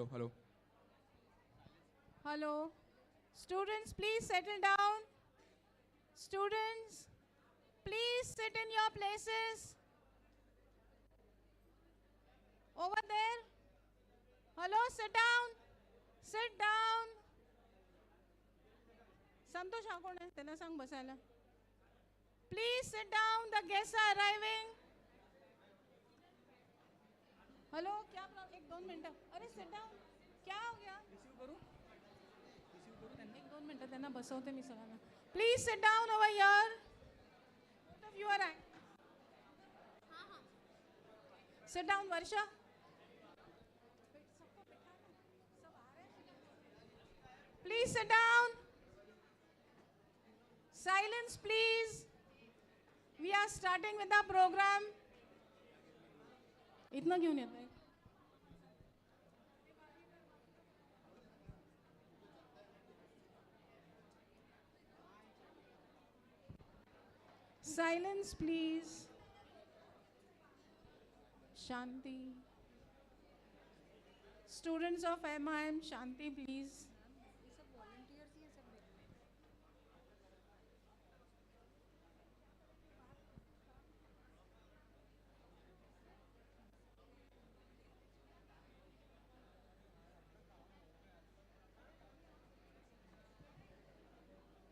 hello. Hello. Students, please settle down. Students, please sit in your places. Over there. Hello, sit down. Sit down. Santosh Akon hai, tena sang basala. Please sit down. The guests are arriving. Hello, क्या problem? एक 2 minute. अरे sit down. क्या हो गया? एक 2 minute त्यांना बसवते मी सगळ्यांना. Please sit down over here. Both of you are right. Sit down, Varsha. Please sit down. Silence, please. We are starting with our program. इतना क्यों नहीं आता है? Silence, please. Shanti. Students of MIM, Shanti, please.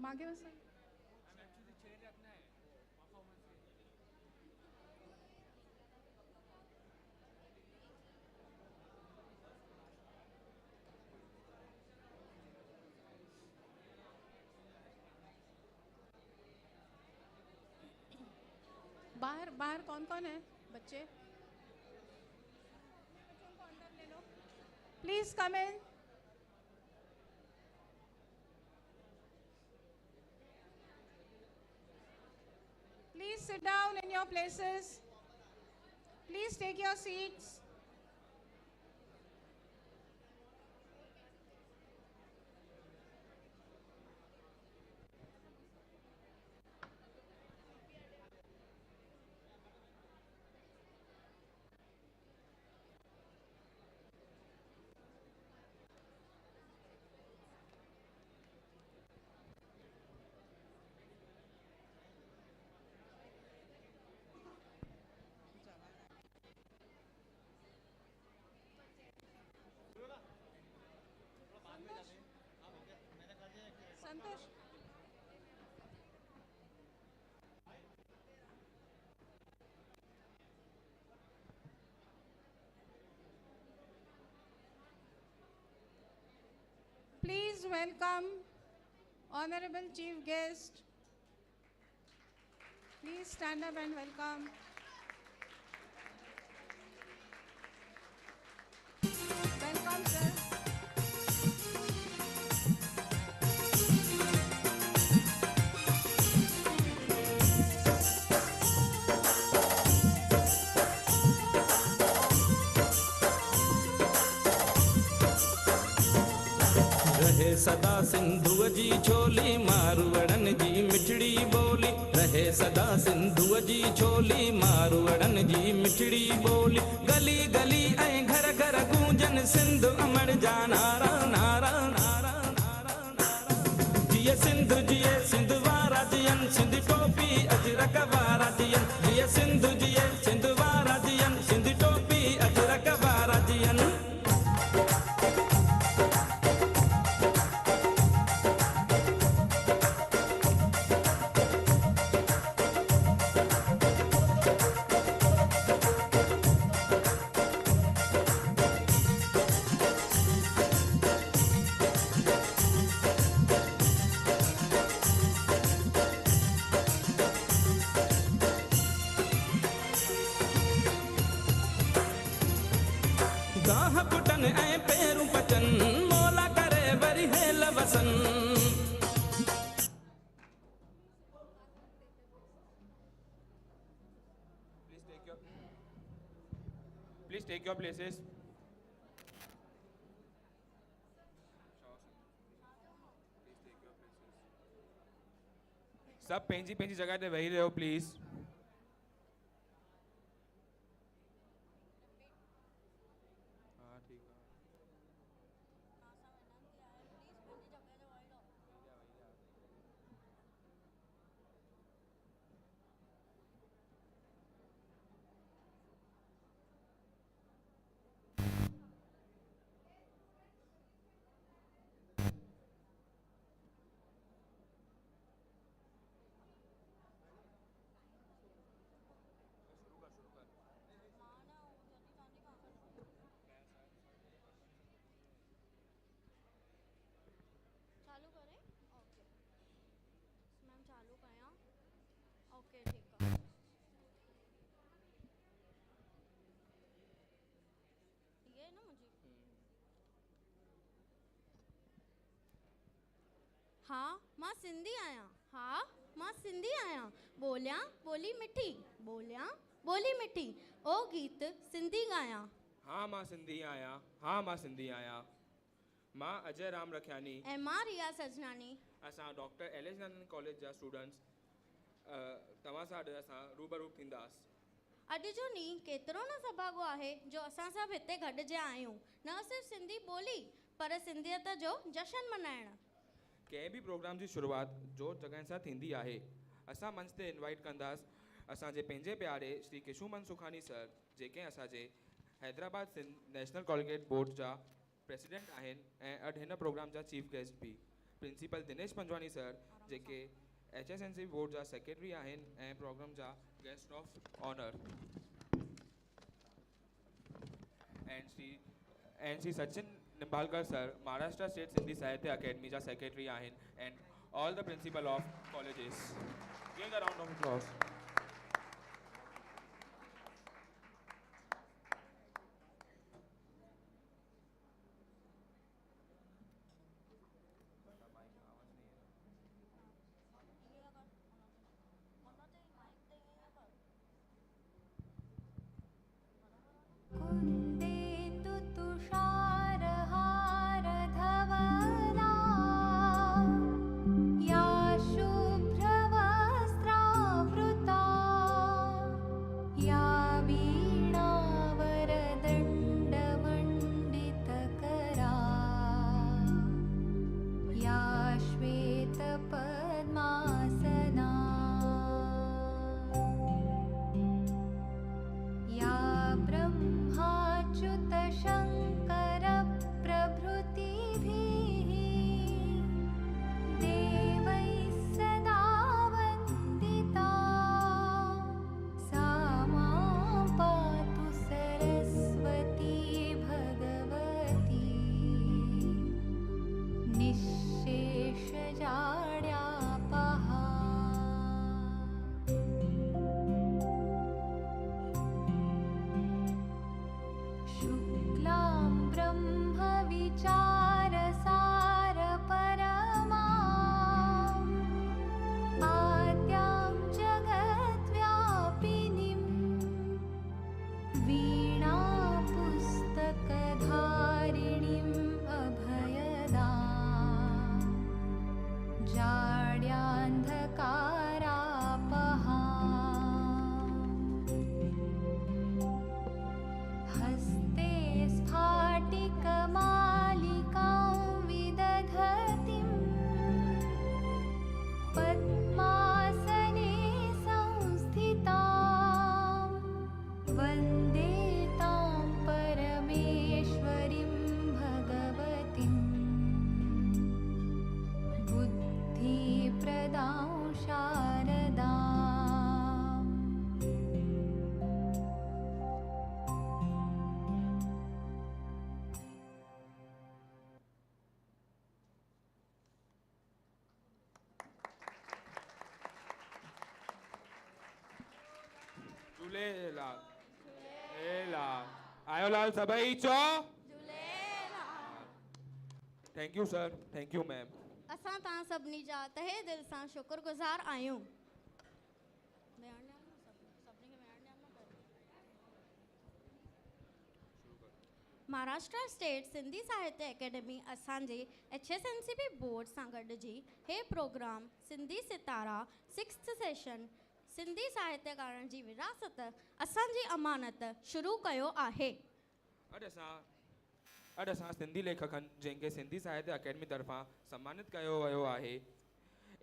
मागे बसा. बाहर बाहर कौन कौन है बच्चे? Please come in. Please sit down in your places. Please take your seats. Santosh. Please welcome Honorable Chief Guest. Please stand up and welcome. Welcome, sir. रहे सदा सिंधु जी छोली मारवड़न जी मिठड़ी बोली. रहे सदा सिंधु जी छोली मारवड़न जी मिठड़ी बोली. गली गली ऐं घर घर गूंजन सिंध अमर जा नारा नारा नारा नारा नारा. जिए सिंधु सिंध वारा जियन सिंध टोपी अजरक वारा जियन. जिए सिंध वारा जियन सिंध टोपी अजरक वारा जियन. गाह पुटन ऐं पेरू पचन मोला करे वरी हेल वसन. Please take your places. सब पेंजी पेंजी जगह पे वही रहो प्लीज. हाँ मां सिंधी आहियां। हाँ मां सिंधी आहियां। बोलियां बोली मिठी, बोलियां बोली मिठी। ओ गीत सिंधी गायां। हाँ मां सिंधी आहियां। हाँ मां सिंधी आहियां। मां अजय राम रखियानी। ऐं मां रिया सजनानी। असां डॉक्टर एल.एस. नंदन कॉलेज जा स्टूडेंट्स तव्हां सां अॼु असां रूबरू थींदासीं। अॼु जो ॾींहुं केतिरो न सभागो आहे जो असां सभु हिते गॾिजिया आहियूं, न सिर्फ़ु सिंधी ॿोली पर सिंधियत जो जश्न मल्हाइण। कंहिं बि प्रोग्राम जी शुरूआति जो जॻह सां थींदी आहे। असां मंच ते इनवाइट कंदासीं असांजे पंहिंजे प्यारे श्री केशूमन सुखानी सर, जेके असांजे Hyderabad Sindh national college board जा प्रेसिडेंट आहिनि ऐं अॼु हिन प्रोग्राम जा चीफ गेस्ट बि। प्रिंसिपल दिनेश पंजवानी सर, जेके HSNC बोर्ड जा सेक्रेटरी आहिनि ऐं प्रोग्राम जा guest of honour. And Shri Sachin Nimbalkar sir, Maharashtra state Sindhi Sahitya academy जा सेक्रेटरी आहिनि and all the principal of colleges. Give the round of applause. कुन्देतु तुषारहारधवला या शुभ्रवस्त्रावृता या वीणावरदण्डमण्डितकरा या श्वेतपद्मासना या ब्रह्माच्युतशङ्करप्रभृतिभिः देवैः सदा वन्दिता सा मां पातु सरस्वती भगवती निःशेषजाड्यापहा। शुक्लां ब्रह्मविचारसारपरमाम् आद्यां जगद्व्यापिनीं वीणापुस्तकधारिणीम् अभयदाम् जाड्यान्धकारापहाम्। हस्ते स्फाटिकमालिकां विदधतीं पद्मासने संस्थितां वन्दे तां परमेश्वरीं भगवतीं बुद्धिप्रदां शारदाम्। झूलेलाल झूलेलाल आयो लाल सभई चो thank you sir, thank you ma'am. असां तव्हां सभिनी जा तहे दिलि सां शुक्रगुज़ार आहियूं। महाराष्ट्र स्टेट सिंधी साहित्य अकेडमी असांजे HSNC बोर्ड सां गॾिजी हे प्रोग्राम सिंधी सितारा 6th सेशन सिंधी साहित्यकारनि जी विरासत असांजी अमानत शुरू कयो आहे। अॼु असां सिंधी लेखकनि जंहिंखे सिंधी साहित्य अकेडमी तरफ़ां सम्मानित कयो वियो आहे,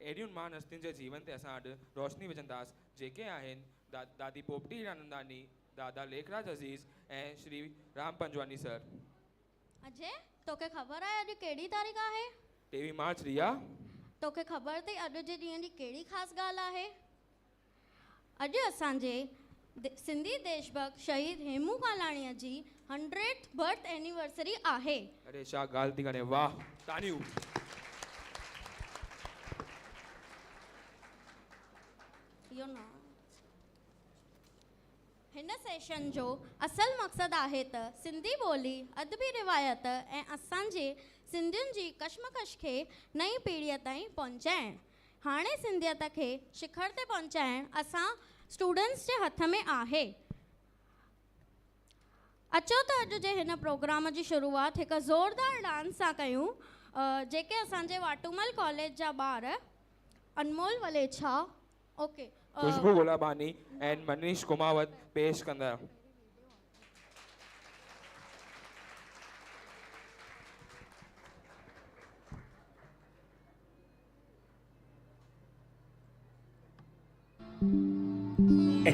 अहिड़ियुनि महान हस्तियुनि जे जीवन ते असां अॼु रोशनी विझंदासीं, जेके आहिनि दादी पोपटी हीरानंदानी, दादा लेखराज अज़ीज़ ऐं श्री राम पंजवानी सर। अजय, तोखे ख़बर आहे अॼु कहिड़ी तारीख़ आहे? 23 मार्च रिया। तोखे ख़बर अथई अॼु जे ॾींहं जी कहिड़ी ख़ासि ॻाल्हि आहे? अॼु असांजे सिंधी देशभक्त शहीद हेमू कालाणीअ जी 100th बर्थ एनिवर्सरी आहे। अरे छा ॻाल्हि थी करे, वाह तानियूं। इहो न हिन सेशन जो असल मक़सदु आहे त सिंधी ॿोली अदबी रिवायत ऐं असांजे सिंधियुनि जी कशमकश खे नई पीढ़ीअ ताईं पहुचाइणु। हाणे सिंधियत खे शिखर ते पहुचाइणु असां स्टूडेंट्स जे हथ में आहे। अचो त अॼु जे हिन प्रोग्राम जी शुरूआत हिकु ज़ोरदार डांस सां कयूं, जेके असांजे वाटूमल कॉलेज जा ॿार अनमोल वलेछा, ओके, खुशबू गुलाबानी एंड मनीष कुमावत पेश कंदा।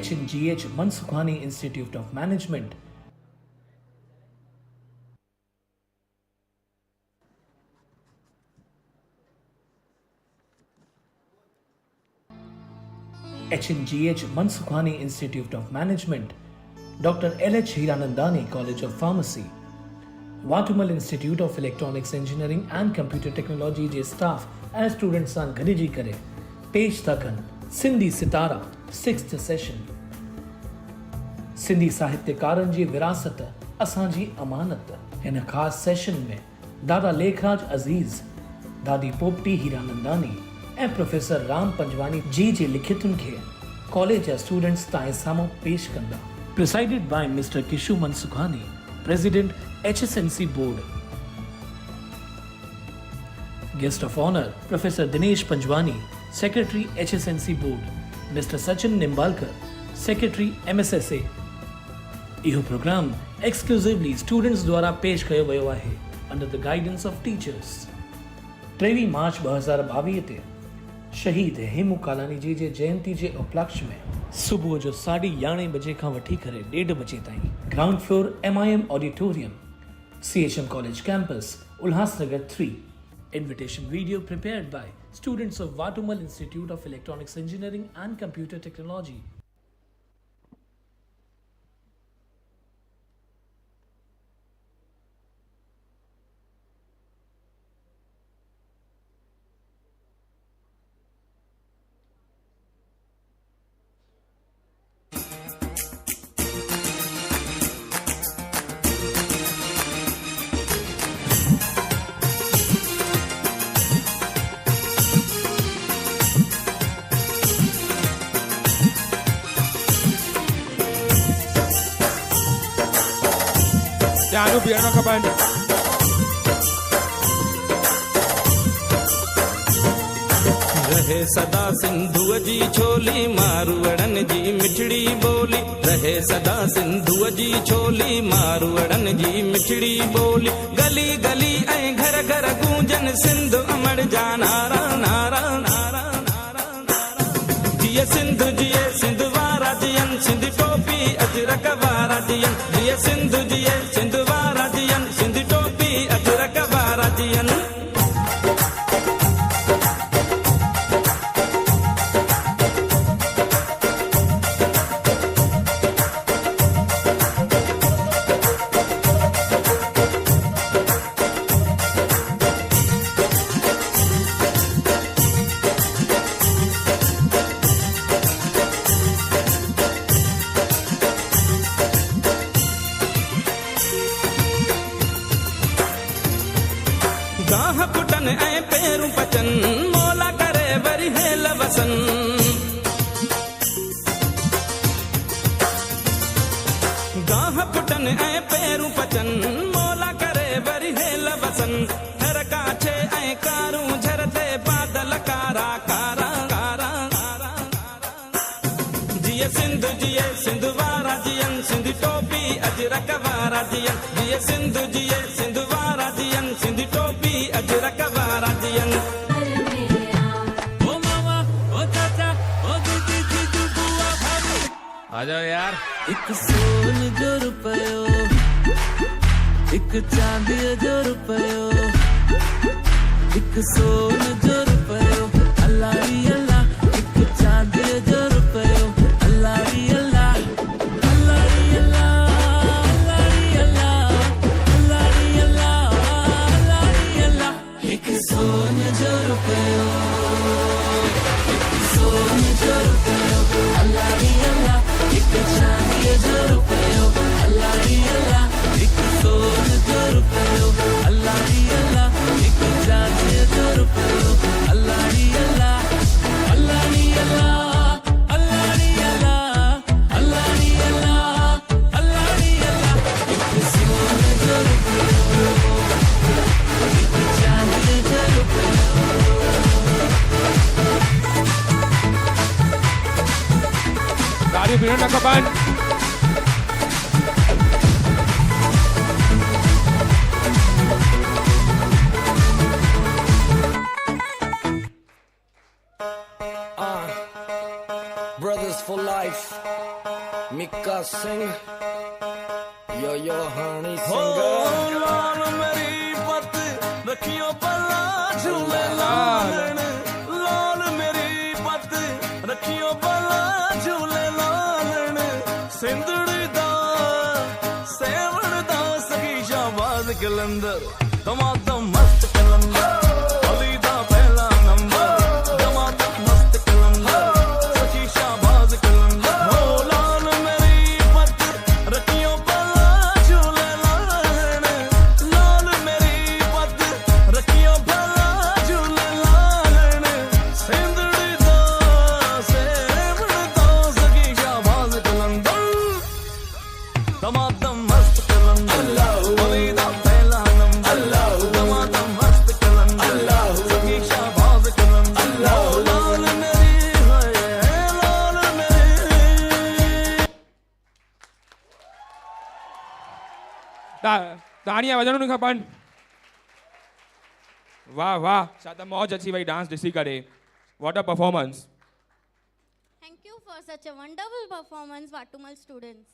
HNGH Mansukhani Institute of Management HNGH Mansukhani Institute of Management, Dr. L.H. Hiranandani College of Pharmacy, Watumal Institute of Electronics Engineering and Computer Technology J staff and students सां गॾिजी करे पेश था कनि सिंधी सितारा 6th session। सिंधी साहित्यकारनि जी विरासत असांजी अमानत। हिन ख़ासि सेशन में दादा लेखराज अज़ीज़, दादी पोपटी हीरानंदानी ऐं प्रोफेसर राम पंजवानी जी जे लिखितुनि खे कॉलेज जा स्टूडेंट्स तव्हां साम्हूं पेश कंदा। Presided by mister Kishu Mansukhani, president HSNC board. Guest of honour professor Dinesh Panjwani, secretary HSNC board. Mister Sachin Nimbalkar, secretary MSSA। इहो प्रोग्राम एक्सक्लूसिवली स्टूडेंट्स द्वारा पेश कयो वियो आहे under the guidance of teachers. 23 March 2022 ते शहीद हेमू कालानी जी जे जयंती जे उपलक्ष्य में सुबुह जो 11:30 बजे खां वठी करे 1:30 बजे ताईं ground floor MIM auditorium, CHM college campus, Ulhasnagar 3। Invitation video prepared by students of Watumal Institute of Electronics Engineering and Computer Technology. ध्यानु बीहणो खपनि। रहे सदा सिंधुअ जी छोली मारवड़न जी मिठड़ी बोली, रहे सदा सिंधुअ जी छोली मारवड़न जी मिठड़ी बोली। गली गली ऐं घर घर गूंजन सिंध अमर जा नारा नारा नारा नारा नारा। जिए सिंध जिए सिंध वारा जियन, सिंध टोपी अजरक वारा जियन। जिए सिंध जिए सिंध वारा जियन, सिंध टोपी अजरक वारा जियन। गाह पुटन ऐं पेरूं पचन, मोला करे वरी हेल वसन। गाह पुटन ऐं पेरूं पचन, मोला करे वरी हेल वसन। हर काछे ऐं कारूं झरते बादल कारा कारा कारा कारा कारा। जिए सिंध जिए सिंध वारा जियन, सिंध टोपी अजरक वारा जियन। जिए सिंध जिए सिंध वारा जियन, सिंध टोपी अजरक वारा जियन। ओ मामा ओ चाचा ओ दीदी जीजू बुआ भाभी, आ जाओ यार। एक सोन जो रुपयो, एक चांदी जो रुपयो, एक सोन जो रुपयो, अल्लाह ही अल्लाह। एक चांदी जो रुपयो, अल्लाह ही अल्लाह, अल्लाह ही अल्लाह, अल्लाह ही अल्लाह, अल्लाह ही अल्लाह, अल्लाह ही अल्लाह। एक सोन जो रुपयो, एक सोन जो रुपयो, अल्लाह ही अल्लाह। एक चांदी जो Mari Birana Kapan. Brothers for life, Mika Singh, yo honey singer. लाल मेरी पत रखियो पल्ला झूले लालन, लाल मेरी पत रखियो पल्ला झूले लालन, सिंधड़ी दा सेवण दा सगी शाबाज कलंदर, दमादम मस्त कलंदर, अली दा पहला नंबर, दमादम मस्त कलंदर, सगी शाबाज कलंदर, हो लाल मेरी पत रखियो पल्ला झूले लालन, लाल मेरी पत रखियो पल्ला झूले लालन, सिंधड़ी दा सेवण दा सगी शाबाज कलंदर, दमादम मस्त कलंदर, अली दा पहला नंबर, दमादम मस्त कलंदर, सगी शाबाज कलंदर, लाल मेरी है लाल मेरी. ताड़ियां वजणु खपनि. वाह वाह, छा त मौज अची वई डांस ॾिसी करे. What a performance. Thank you for such a wonderful performance, Vatumal students.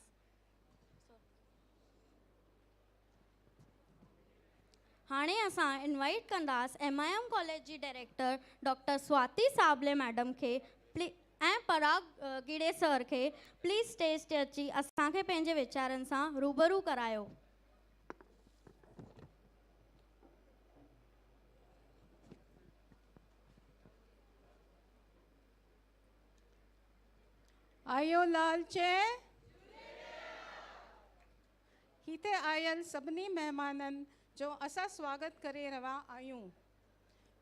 हाणे असां इनवाइट कंदासीं MIM कॉलेज जी director doctor Swati Sable madam खे ऐं पराग गिड़े सर खे प्लीज़ स्टेज ते अची असांखे पंहिंजे वीचारनि सां रूबरू करायो. आयो लाल चए हिते आयल सभिनी महिमाननि जो असां स्वागत करे रहिया आहियूं.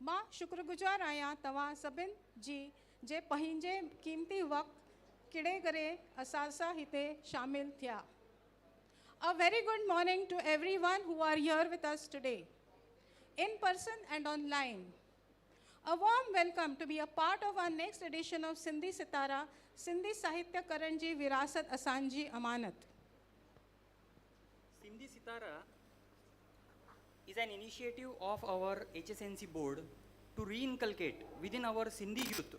मां शुक्रगुज़ार आहियां तव्हां सभिनि जी जे पंहिंजे क़ीमती वक़्तु किड़े करे असां सां हिते शामिल थिया. A very good morning to everyone who are here with us today, in person and online. A warm welcome to be a part of our next edition of Sindhi Sitara, Sindhi Sahitya Karan ji Virasat Asanji Amanat. Sindhi Sitara is an initiative of our HSNC board to reinculcate within our Sindhi youth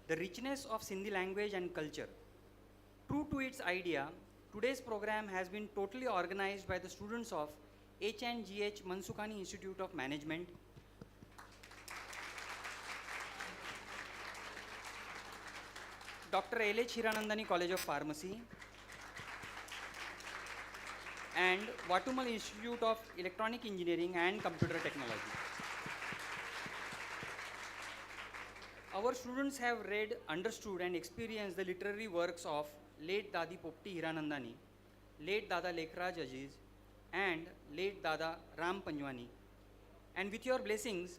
the richness of Sindhi language and culture. True to its idea, today's program has been totally organized by the students of HNGH Mansukhani Institute of Management, Dr. L.H. Hiranandani College of Pharmacy, and Vatumal Institute of Electronic Engineering and Computer Technology. Our students have read, understood and experienced the literary works of late Dadi Popti Hiranandani, late Dada Lekhraj Aziz and late Dada Ram Panjwani. And with your blessings,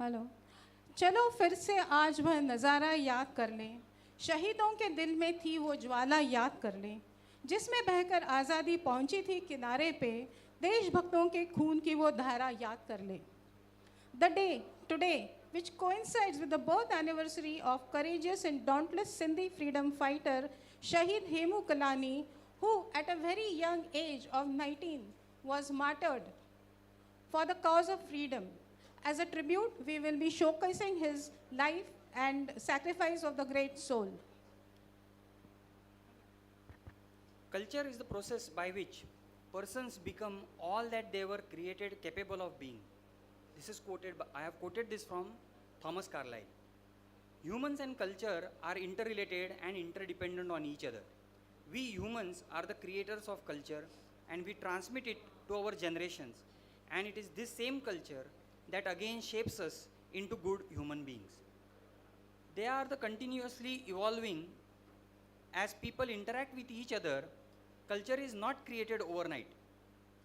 hello, चलो फिर से आज वह नज़ारा याद कर लें, शहीदों के दिल में थी वो ज्वाला याद कर लें, जिसमें बहकर आज़ादी पहुंची थी किनारे पे, देशभक्तों के खून की वो धारा याद कर लें. The day today, which coincides with the birth anniversary of courageous and dauntless Sindhi freedom fighter Shahid Hemu Kalani, who at a very young age of 19 was martyred for the cause of freedom. As a tribute, we will be showcasing his life and sacrifice of the great soul. culture is the process by which persons become all that they were created capable of being. This is quoted, I have quoted this from Thomas Carlyle. Humans and culture are interrelated and interdependent on each other. We humans are the creators of culture and we transmit it to our generations. And it is this same culture that again shapes us into good human beings. They are the continuously evolving. As people interact with each other, culture is not created overnight.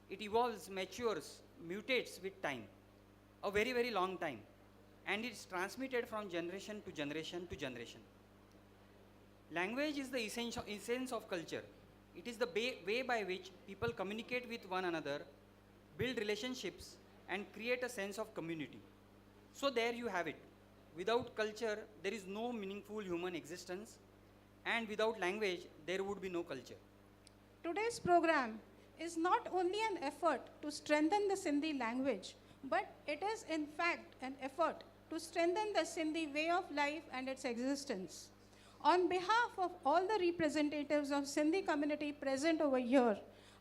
It evolves, matures, mutates with time, a very, very long time. And it's transmitted from generation to generation to generation. Language is the essence of culture. It is the way by which people communicate with one another, build relationships, and create a sense of community. So there you have it. Without culture, there is no meaningful human existence, and without language, there would be no culture. Today's program is not only an effort to strengthen the Sindhi language, but it is in fact an effort to strengthen the Sindhi way of life and its existence. On behalf of all the representatives of Sindhi community present over here,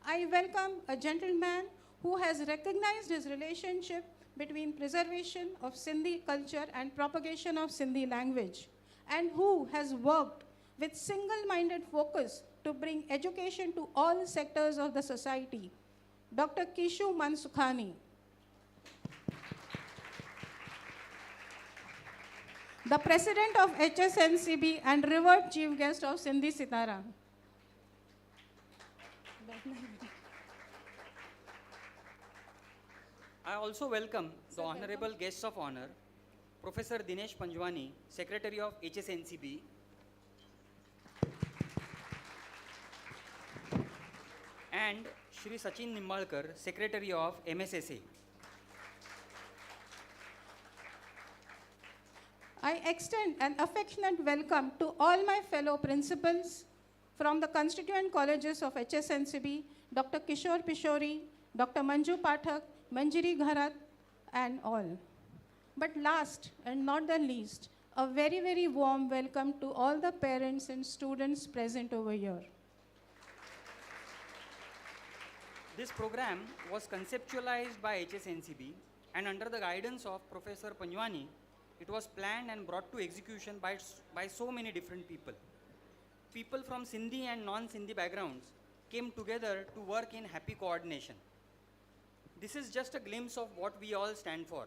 I welcome a gentleman who has recognized his relationship between preservation of Sindhi culture and propagation of Sindhi language, and who has worked with single-minded focus to bring education to all sectors of the society, Dr. Kishu Mansukhani. The President of HSNCB and revered Chief Guest of Sindhi Sitara. I also welcome the honorable guests of honor, Professor Dinesh Panjwani, Secretary of HSNCB, and Shri Sachin Nimbalkar, Secretary of MSSA. I extend an affectionate welcome to all my fellow principals from the constituent colleges of HSNCB, Dr. Kishore Pishori, Dr. Manju Pathak, Manjiri Gharat, and all. But last and not the least, a very, very warm welcome to all the parents and students present over here. This program was conceptualized by HSNCB, and under the guidance of Professor Panjwani, it was planned and brought to execution by so many different people. People from Sindhi and non-Sindhi backgrounds came together to work in happy coordination. This is just a glimpse of what we all stand for,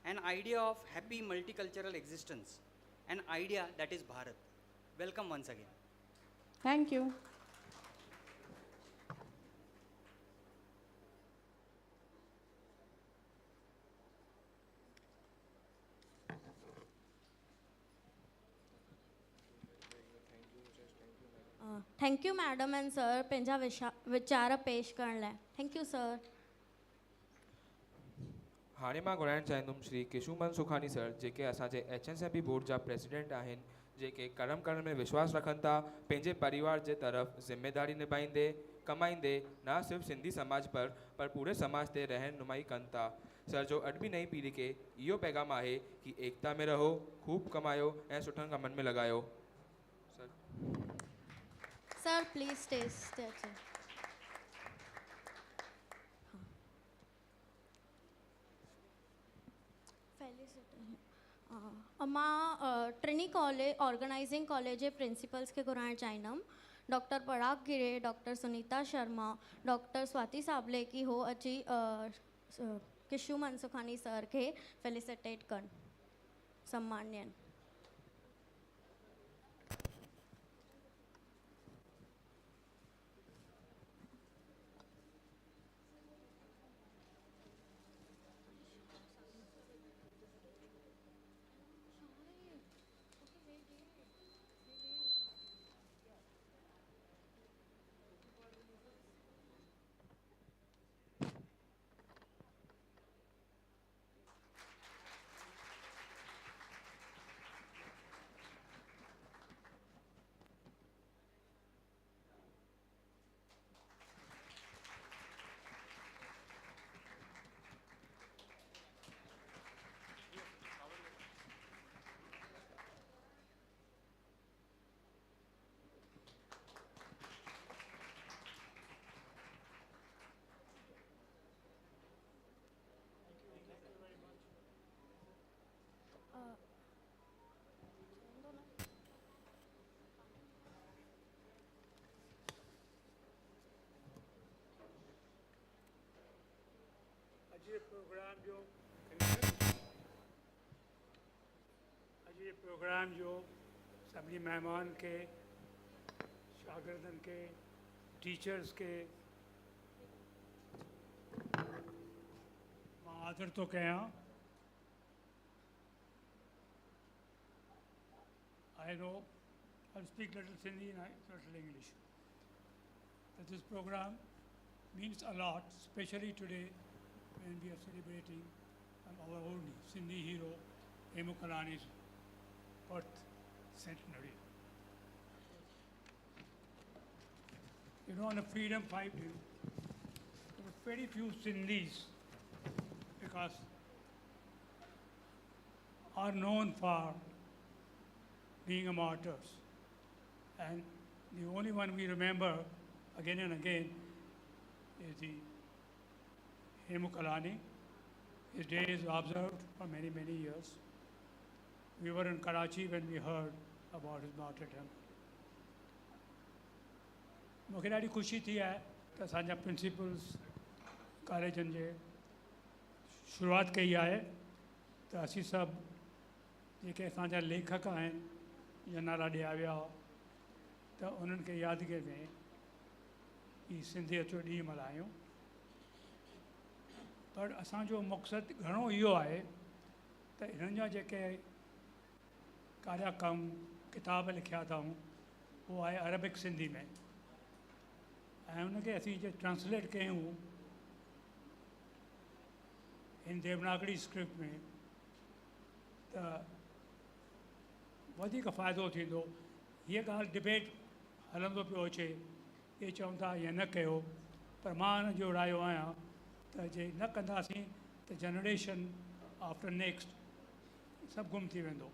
an idea of happy multicultural existence, an idea that is Bharat. Welcome once again. Thank you. Thank you, madam and sir, पंहिंजा विचार पेश करण लाइ. Thank you, sir. हाणे मां घुराइणु चाहींदुमि Shri Keshuman Sukhani sir, जेके असांजे HSNCB board जा president आहिनि, जेके कर्म करण में विश्वास रखनि था, पंहिंजे परिवार जे तरफ़ ज़िम्मेदारी निभाईंदे कमाईंदे न सिर्फ़ सिंधी समाज पर पूरे समाज ते रहनुमाई कनि था. सर जो अॼु बि नई पीढ़ी खे इहो पैगाम आहे कि एकता में रहो, खूब कमायो ऐं सुठनि कमनि में लॻायो. Sir Sir, please stay statue. मां ट्रिनी कॉलेज ऑर्गेनाइजिंग कॉलेज जे प्रिंसिपल्स खे घुराइणु चाहींदमि. डॉक्टर पराग गिरे, डॉक्टर सुनीता शर्मा, डॉक्टर स्वाति साबले की हो अची किशु मनसुखानी सर खे फेलिसिटेट कनि, सम्मान्यनि. प्रोग्राम जो सभी मेहमान के, शागिर्दन के, टीचर्स के मां आदर तो कयां. I know I'll speak little Sindhi and little English. But this program means a lot, especially today when we are celebrating our own Sindhi hero, Hemu Kalani's birth centenary. You know, on the freedom fighting, there were very few Sindhis because are known for being a martyrs. And the only one we remember again and again is the Hemu Kalani. His day is observed for many, many years. We were in Karachi when we heard about his martyrdom. मूंखे ॾाढी ख़ुशी थी आहे त असांजा principles कॉलेजनि जे शुरूआत कई आहे त असीं सभु जेके असांजा लेखक आहिनि या नाला ॾिया विया त उन्हनि खे यादगिरी में ही सिंधियत जो ॾींहुं मल्हायूं पर असांजो मक़सदु घणो इहो आहे त हिननि जा जेके कार्यक्रम किताब लिखिया अथऊं उहो आहे अरबिक सिंधी में ऐं उनखे असीं जे ट्रांसलेट कयूं हिन देवनागरी स्क्रिप्ट में त वधीक फ़ाइदो थींदो हीअ ॻाल्हि डिबेट हलंदो पियो अचे इहे चवनि था ईअं न कयो पर मां हिन जो रायो आहियां त जे न कंदासीं त जनरेशन आफ्टर नेक्स्ट सभु गुम थी वेंदो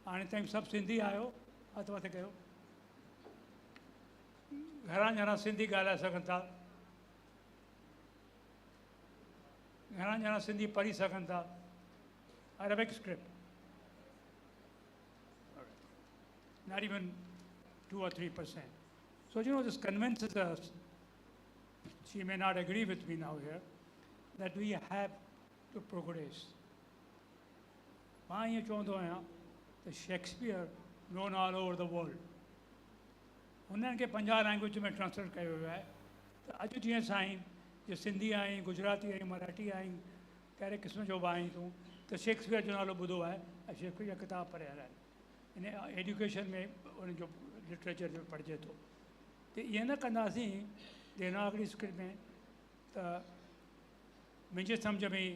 हाणे ताईं सभु सिंधी आहियो हथु मथे कयो घणा ॼणा सिंधी ॻाल्हाए सघनि था घणा ॼणा सिंधी पढ़ी सघनि था Arabic script not even 2 or 3%. So, you know, this convinces us, she may not agree with me now here, that we have to progress. मां ईअं चवंदो आहियां त Shakespeare known all over the world. उन्हनि खे 50 लैंग्वेज में translate कयो वियो आहे त अॼु जीअं साईं जे सिंधी आहीं गुजराती आहीं मराठी आहीं कहिड़े क़िस्म जो बि आहीं तूं त शेक्सपियर जो नालो ॿुधो आहे ऐं शेक्सपियर जा किताब पढ़ियल आहिनि इन एजुकेशन में उनजो लिटरेचर जो पढ़िजे थो त ईअं न कंदासीं देवनागरी स्क्रिप्ट में त मुंहिंजे सम्झ में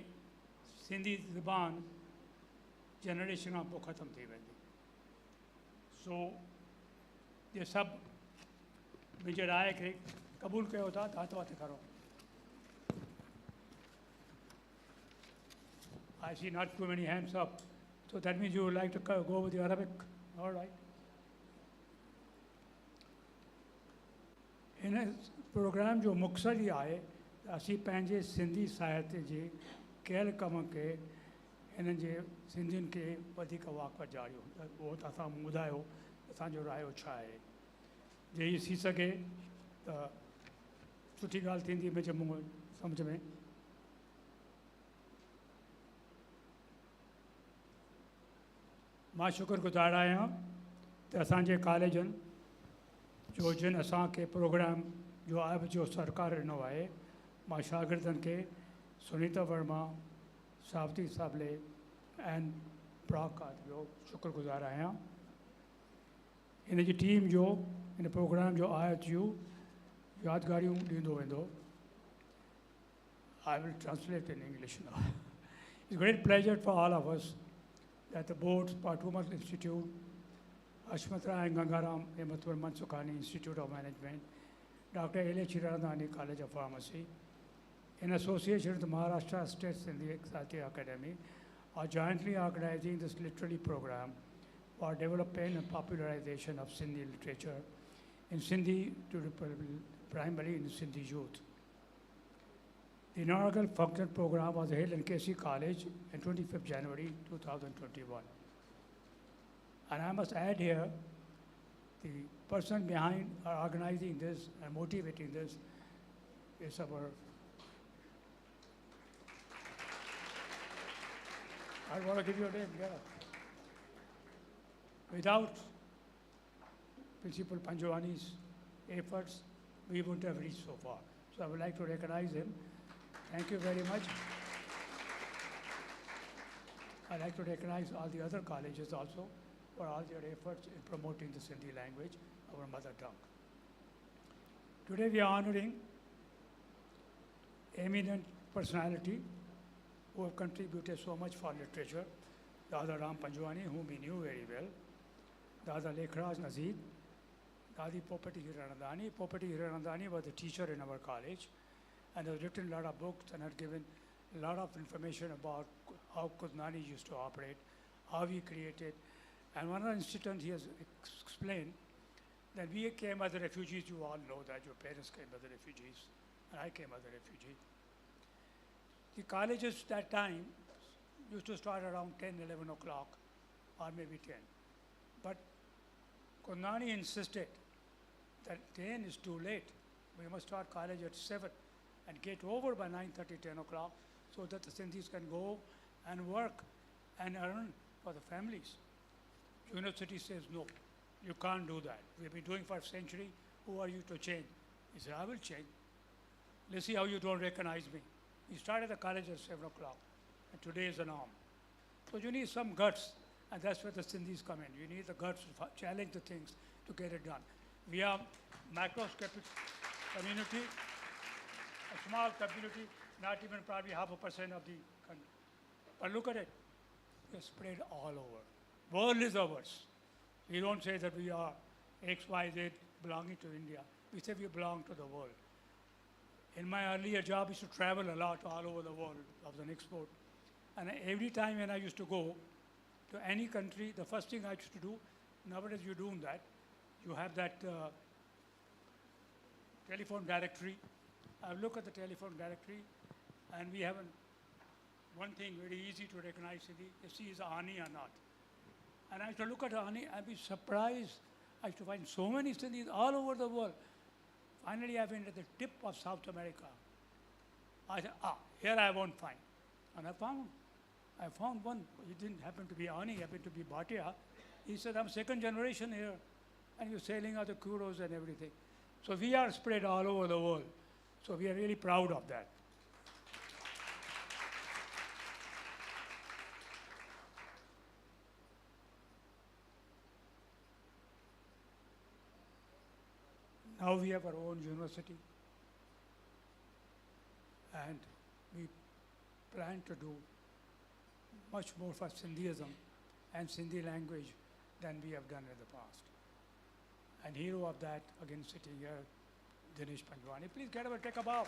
सिंधी ज़बान जनरेशन खां पोइ ख़तमु थी वेंदी सो ये सभु मुंहिंजे राय खे क़बूल कयो था त हथु वाथे करो I see not too many hands up. So that means you would like to go with the Arabic. All right. इन प्रोग्राम जो मक़सदु ई आहे त असीं पंहिंजे सिंधी साहित्य जे कयल कम खे हिननि जे सिंधियुनि खे वधीक वाक़ ॾियारियूं उहो त असां ॿुधायो असांजो रायो छा आहे जे इहो थी सघे त सुठी ॻाल्हि थींदी मुंहिंजे मुंहुं सम्झ में मां शुक्रगुज़ार आहियां त असांजे कॉलेजनि जो जिन असांखे प्रोग्राम जो आब जो सरकार ॾिनो आहे मां शागिर्दनि खे सुनीता वर्मा सावती साबले ऐं प्राकाश जो शुक्रगुज़ार आहियां इन जी टीम जो इन प्रोग्राम जो आयोजन जूं यादगारियूं ॾींदो वेंदो I will translate in English now. It's a great pleasure for all of us that the boards, Patumal Institute, Ashmatra and Gangaram Hemathur Mansukhani Institute of Management, Dr. L.H. Hiranandani College of Pharmacy, in association with the Maharashtra State Sindhi Satya Academy, are jointly organizing this literary program for development and popularization of Sindhi literature in Sindhi primarily in Sindhi youth. The inaugural function program was held in KC College on 25th January 2021. And I must add here, the person behind organizing this and motivating this is our I want to give you a name, yeah. Without Principal Panjwani's efforts, we wouldn't have reached so far. So I would like to recognize him. Thank you very much. I'd like to recognize all the other colleges also for all their efforts in promoting the Sindhi language, our mother tongue. Today we are honoring eminent personality who have contributed so much for literature. Dada Ram Panjwani, whom we knew very well. Dada Lekhraj Nazeed. Dadi Popati Hiranandani. Popati Hiranandani was a teacher in our college and has written a lot of books and has given a lot of information about how Kudnani used to operate, how he created. And one other incident he has explained that we came as refugees. You all know that your parents came as refugees and I came as a refugee. The colleges that time used to start around 10, 11 o'clock or maybe 10. But Kundani insisted that 10 is too late. We must start college at 7 and get over by 9:30, 10 o'clock so that the Sindhis can go and work and earn for the families. University says, no, you can't do that. We've been doing for a century. Who are you to change? He said, I will change. Let's see how you don't recognize me. He started the college at 7 o'clock, and today is the norm. So you need some guts, and that's where the Sindhis come in. You need the guts to challenge the things to get it done. We are macroscopic community, a small community, not even probably 0.5% of the country. But look at it, we're spread all over. World is ours. We don't say that we are X, Y, Z belonging to India. We say we belong to the world. In my earlier job, I used to travel a lot all over the world. I was an export. And every time when I used to go to any country, the first thing I used to do, nowadays you're doing that, you have that telephone directory. I look at the telephone directory, and we have one thing very easy to recognize, if she is Ani or not. And I used to look at Ani, I'd be surprised. I used to find so many Sindhis all over the world. Finally, I went at the tip of South America. I said, here I won't find. And I found one. He didn't happen to be Ani, he happened to be Bhatia. He said, I'm second generation here. And he was sailing out the kuros and everything. So we are spread all over the world. So we are really proud of that. Now we have our own university, and we plan to do much more for Sindhiism and Sindhi language than we have done in the past. And hero of that, again sitting here, Dinesh Panjwani. Please get up and take a bow.